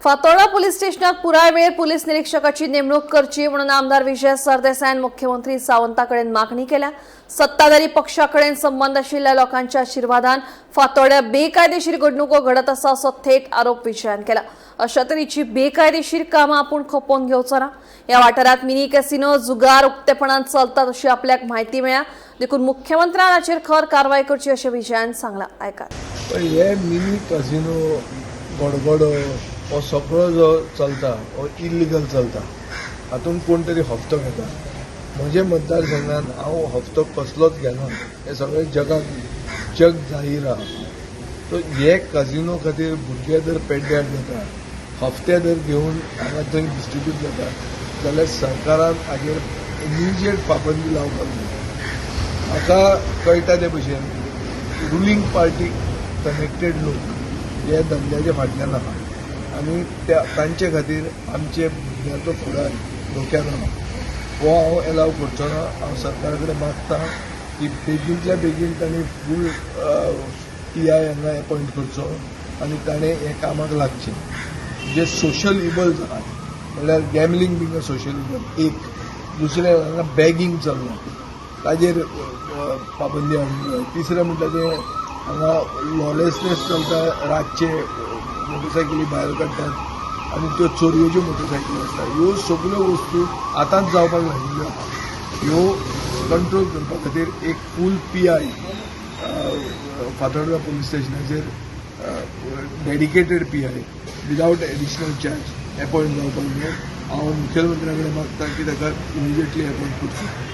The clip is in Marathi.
फातोर्डा पोलीस स्टेशनात पुराय वेळ पोलीस निरीक्षकाची नेमणूक करची म्हणून आमदार विजय सरदेसाईन मुख्यमंत्री सावंताकडे मागणी केल्या। सत्ताधारी पक्षाकडे संबंध आशिल्ल्या लोकांच्या आशीर्वादान फातोर्ड्या बेकायदेशीर घडणुको घडत आसा असो थेट आरोप विजयान केला। अशा तरेची बेकायदेशीर कामां आपूण खपोवन घेवचो ना। या वाठारात मिनी कॅसिनो जुगार उक्तेपणान चलतात अशी आपल्याक म्हायती मेळ्ळ्या। देखून मुख्यमंत्र्यान हाचेर खर कारवाय करची अशें विजयान सांगला। ऐका। हे मिनी कॅसिनो गडगडो हो सगळो जो चलता हो इल्लिगल चलता। हातूंत कोण तरी हप्तो घेता। म्हजे मतदारसंघात हांव हप्तो कसलोच घेना, हे सगळे जग जाहीर आहा। तो हे कॅसिनो खातीर भुरगे जर पेड्ड्यार जाता, हप्ते जर घेवन हांगा थंय डिस्ट्रिब्यूट जाता जाल्यार सरकारान हाजेर इमिजिएट पाबंदी लावपाक जाय। म्हाका कळटा ते भशेन रुलींग पार्टी कनेक्टेड लोक हे धंद्याच्या फाटल्यान आहा आनी तांचे खातीर आमचे भुरग्यांचो फुडार धोक्यान आहा। हो हांव एलाव करचो ना। हांव सरकारा कडेन मागता की बेगींतल्या बेगीन तांणी फूल TI हांगा अपॉयंट करचो आनी ताणें हे कामाक लागचें। जे सोशल इवल्स आहा म्हणल्यार गॅमलिंग बीन सोशल इवल एक, दुसरें हांगा बॅगिंग चल्ला ताजेर पाबंदी हाडूंक जाय। तिसरें म्हणटा तें हांगा लॉलेसनेस चलता, रातचे मोटरसायकली भायर काडटात आनी त्यो चोरयेच्यो मोटरसायकली आसता। ह्यो सगळ्यो वस्तू आतांच जावपाक लागिल्ल्यो आहा। ह्यो कंट्रोल करपा खातीर एक फूल PI फातोर्डा पुलीस स्टेशनाचेर dedicated PI without additional charge appoint जावपाक जाय। हांव मुखेलमंत्र्या कडेन मागता की ताका इमिजिएटली अपॉयंट करचो।